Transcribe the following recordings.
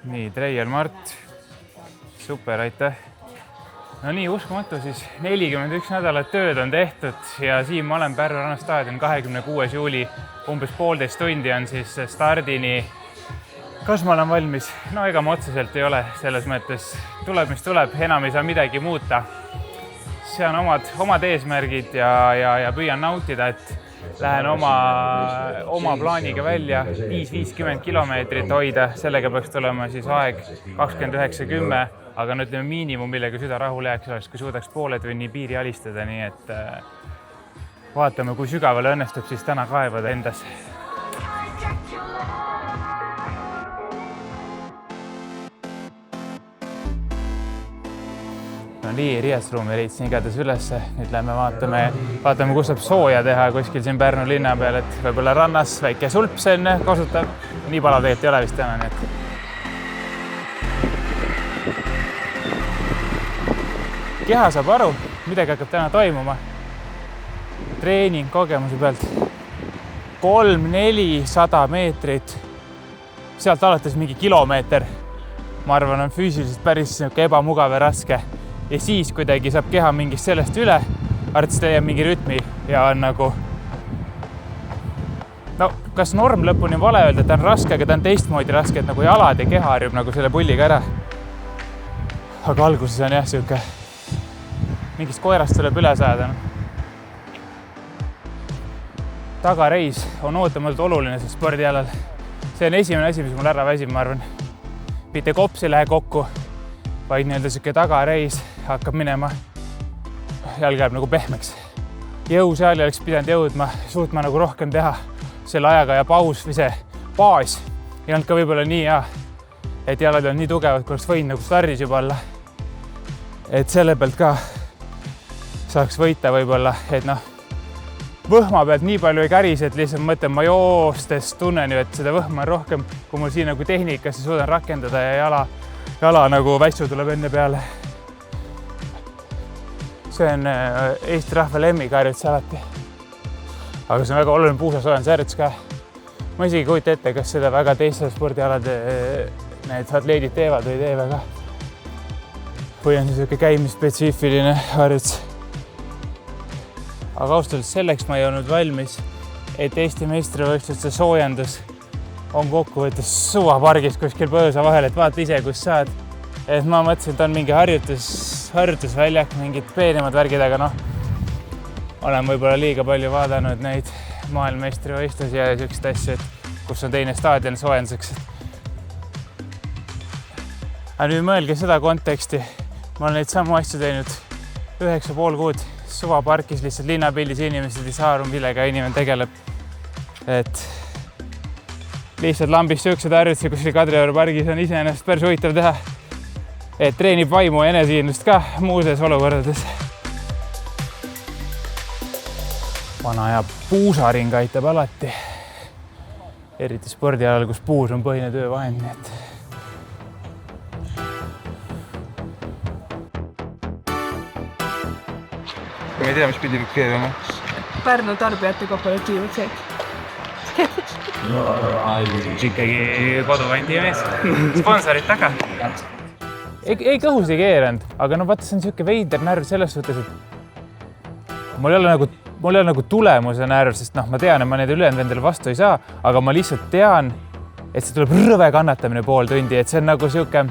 Nii, Treial Mart. Super, aitäh. No nii, uskumatu siis 41 nädalat tööd on tehtud ja siin ma olen Pärnu rannastaadion 26. juuli. Umbes 1,5 tundi on siis stardini. Kas ma olen valmis? No ega ma otseselt ei ole, selles mõttes tuleb, mis tuleb, enam ei saa midagi muuta. See on omad eesmärgid ja püüan nautida, et lähen oma plaaniga välja 5-50 kilomeetrit hoida. Sellega peaks tulema siis aeg 29.10, aga no ütleme miinimum, millega süda rahule jääks, oleks, kui suudaks poole tunni piiri alistada, nii et vaatame, kui sügavale õnnestub siis täna kaevada endas. No nii, riiesruumi leidsin igatahes ülesse. Nüüd lähme vaatame, kus saab sooja teha kuskil siin Pärnu linna peal, et võib-olla rannas väike sulp see kasutab. Nii pala tegelikult ei ole vist täna, nii et keha saab aru, midagi hakkab täna toimuma. Treening kogemuse pealt 300-400 meetrit, sealt alates mingi kilomeeter. Ma arvan, on füüsiliselt päris ebamugav ja raske. Ja siis kuidagi saab keha mingist sellest üle, arvates leiab mingi rütmi ja on nagu... No, kas norm lõpuni on vale öelda, et ta on raske, aga ta on teistmoodi raske, et nagu jalad ja keha harjub nagu selle pulliga ära. Aga alguses on jah siuke... Mingist koerast tuleb üle saada. Tagareis on ootamatult oluline see spordialal. See on esimene asi, mis mul ära väsib, ma arvan. Mitte kops ei lähe kokku, vaid nii-öelda siuke tagareis hakkab minema. Jalg jääb nagu pehmeks. Jõusaali oleks pidanud suutma nagu rohkem teha selle ajaga ja paus või see baas ei olnud ka võib-olla nii hea, et jalad on nii tugevad, kui oleks võinud nagu stardis juba olla. Et selle pealt ka saaks võita võib-olla, et noh, võhma pealt nii palju ei käris, et lihtsalt mõtlen, ma joostes tunnen ju, et seda võhma on rohkem, kui mul siin nagu tehnikasse suudan rakendada ja jala nagu vässu tuleb enne peale. See on Eesti rahva lemmikharjutus alati. Aga see on väga oluline puusasoojenduse harjutus ka. Ma isegi kujuta ette, kas seda väga teiste spordialade need atleedid teevad või ei tee väga. Või on see käimisspetsiifiline harjutus. Aga austaldes selleks ma ei olnud valmis, et Eesti meistrivõistluste soojendus on kokkuvõttes suvapargis kuskil põõsa vahel, et vaata ise, kus saad. Et ma mõtlesin, et on mingi harjutusväljak, mingid peenemad värgid, aga noh, olen võib-olla liiga palju vaadanud neid maailmameistrivõistlusi ja sellised asju, et kus on teine staadion soojenduseks. Aga nüüd mõelge seda konteksti. Ma olen neid samu asju teinud 9,5 kuud. Suvaparkis lihtsalt linnapildis inimesed ei saa aru, millega inimene tegeleb. Et lihtsalt lambis sööksed harjutusi, kus Kadrioru pargis on iseenesest päris huvitav teha. Et treenib vaimu ja enesehinnust ka muuses olukordades. Vana ja puusaring aitab alati. Eriti spordialal, kus puus on põhine töövahend, nii et ma ei tea, mis pidi keerama. Pärnu tarbijate kooperatiiv, see. Ikkagi kodukandi mees. Sponsorid taga. Ei kõhus ei keeranud, aga no vaata, see on siuke veider närv selles suhtes, et mul ei ole nagu tulemuse närv, sest noh, ma tean, et ma need ülejäänud endale vastu ei saa, aga ma lihtsalt tean, et see tuleb rõve kannatamine pool tundi, et see on nagu siuke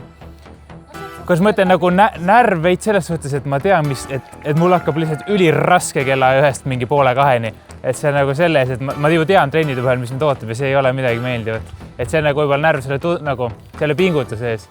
kus ma ütlen nagu närv veid selles suhtes, et ma tean, et mul hakkab lihtsalt üliraske kella 1 mingi 1:30. Et see on nagu selles, et ma ju tean trennide vahel, mis mind ootab ja see ei ole midagi meeldivat. Et see on nagu võib-olla närv selle pingutuse ees.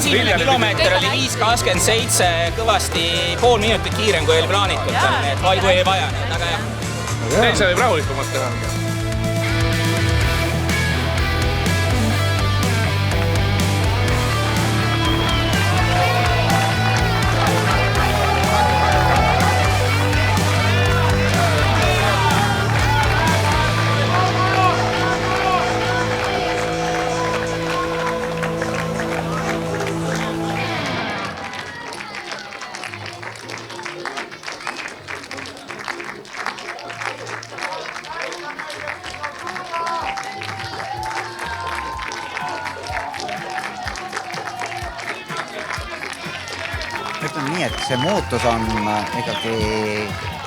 esimene kilomeeter oli 5.27, kõvasti pool minutit kiirem kui oli plaanitud, nii et vaigu ei vaja, nii et väga hea. Täitsa võib rahulikumalt teha. Ütleme nii, et see muutus on ikkagi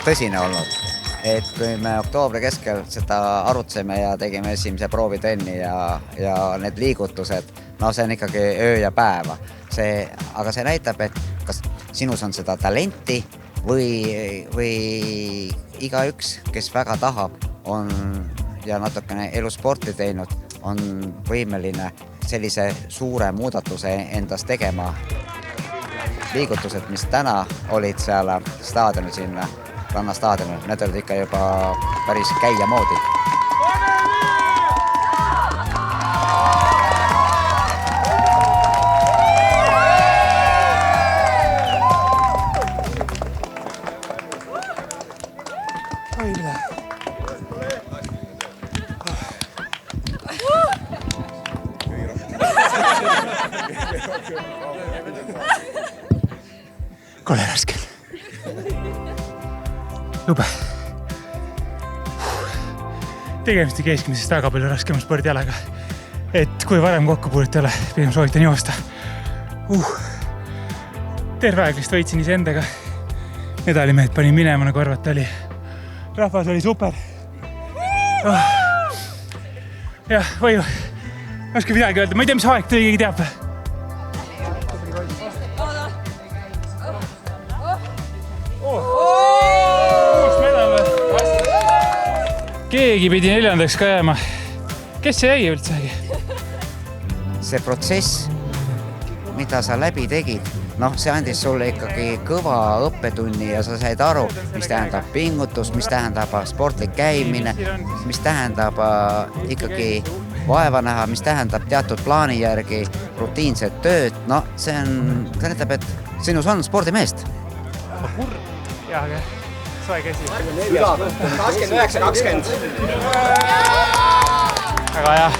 tõsine olnud. Et kui me oktoobri keskel seda arutseme ja tegime esimese proovitrenni ja need liigutused, no see on ikkagi öö ja päeva. Aga see näitab, et kas sinus on seda talenti või igaüks, kes väga tahab ja natukene elusporti teinud, on võimeline sellise suure muudatuse endas tegema. Liigutused, mis täna olid seal staadionil sinna, rannastaadionil, need olid ikka juba päris käia moodi. Kole raskel. Jube. Tegemist keskmisest väga palju raskema spordialaga. Et kui varem kokku puudet ei ole, pigem soovitan joosta. Terve aeg vist võitsin iseendaga. Medalimehed panin minema, nagu arvata oli. Rahvas oli super. Jah, või oska midagi öelda. Ma ei tea, mis aeg tuli, keegi teab. Keegi pidi 4. ka jääma. Kes see jäi üldsegi? See protsess, mida sa läbi tegid, see andis sulle ikkagi kõva õppetunni ja sa said aru, mis tähendab pingutus, mis tähendab sportlik käimine, mis tähendab ikkagi vaeva näha, mis tähendab teatud plaani järgi rutiinset tööd. See tähendab, et sinus on spordimeest. Jah, aga soe käsi. 29-20. Väga hea.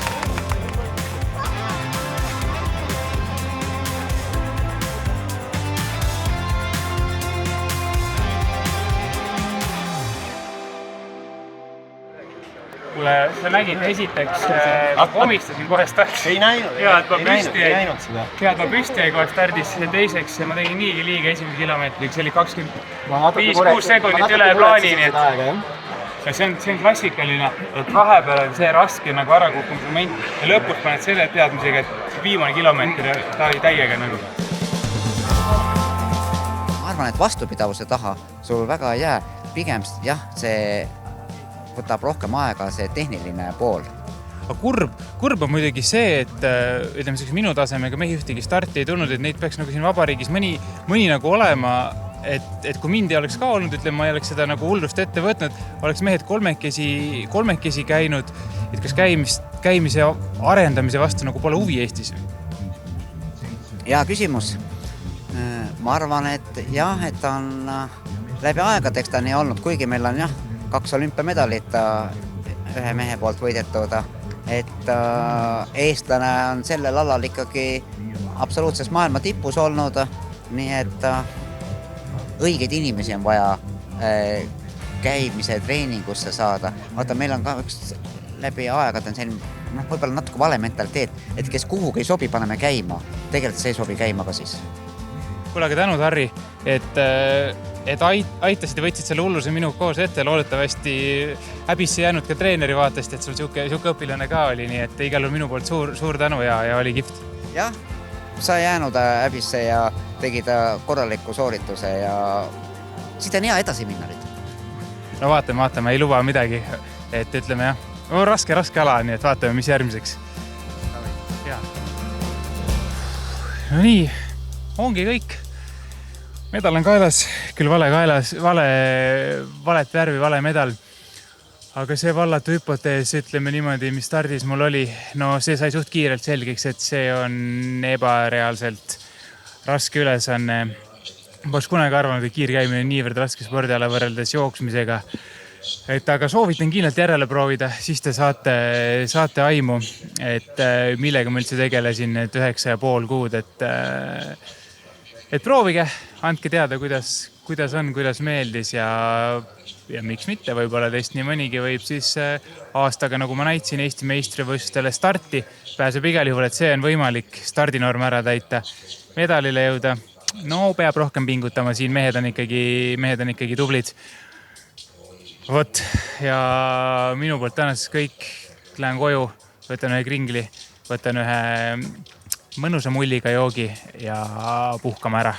Kuule, sa nägid esiteks, komistasin kohe stardis. Ei näinud seda. Head ma püsti jäi kohe stardis. Teiseks, ma tegin niigi liiga esimese kilomeetriks. See oli 25-6 sekundit üle plaani. See on klassikaline, et vahepeal on see raske nagu ära kukkumise moment ja lõpus paned selle teadmisega, et viimane kilomeeter ta oli täiega nagu. Ma arvan, et vastupidavuse taha sul väga ei jää. Pigem jah, see võtab rohkem aega see tehniline pool. Kurb on muidugi see, et ütleme, minu tasemega mehi ühtegi starti ei tulnud, et neid peaks nagu siin vabariigis mõni nagu olema, et kui mind ei oleks ka olnud, ütleme, ma ei oleks seda nagu hullust ette võtnud, oleks mehed kolmekesi käinud, et kas käimise arendamise vastu nagu pole huvi Eestis? Hea küsimus. Ma arvan, et jah, et on läbi aegadeks ta nii olnud, kuigi meil on 2 olümpiamedalit ühe mehe poolt võidetud, et eestlane on sellel alal ikkagi absoluutses maailma tipus olnud, nii et õigeid inimesi on vaja käimise treeningusse saada. Vaata, meil on ka üks läbi aegade selline võib-olla natuke vale mentaliteet, et kes kuhugi ei sobi, paneme käima. Tegelikult see ei sobi käima ka siis. Kuule, aga tänud, Harri, et aitasid ja võtsid selle hulluse minu koos ette. Loodetavasti häbisse jäänud ka treeneri vaatest, et sul siuke õpilane ka oli, nii et igal minu poolt suur tänu ja oli kihvt. Jah, sa jäänud häbisse ja tegid korraliku soorituse ja siit on hea edasi minna nüüd. No vaatame, ei luba midagi, et ütleme jah, raske ala, nii et vaatame, mis järgmiseks. no nii, ongi kõik. Medal on kaelas, küll vale kaelas, valet värvi, vale medal. Aga see vallatu hüpotees, ütleme niimoodi, mis stardis mul oli, no see sai suht kiirelt selgeks, et see on ebareaalselt raske ülesanne. Poleks kunagi arvanud, et kiirkäimine on niivõrd raske spordiala võrreldes jooksmisega. Aga soovitan kindlalt järele proovida, siis te saate aimu, et millega ma üldse tegelesin need 9,5 kuud, et proovige, andke teada, kuidas on, kuidas meeldis ja miks mitte, võib-olla teist nii mõnigi võib siis aastaga, nagu ma näitasin Eesti meistrivõistlustele starti, pääseb igal juhul, et see on võimalik stardinorm ära täita, medalile jõuda. No peab rohkem pingutama, siin mehed on ikkagi tublid. Vot, ja minu poolt tänasest kõik, lähen koju, võtan ühe kringli, võtan ühe mõnusa mulliga joogi ja puhkama ära.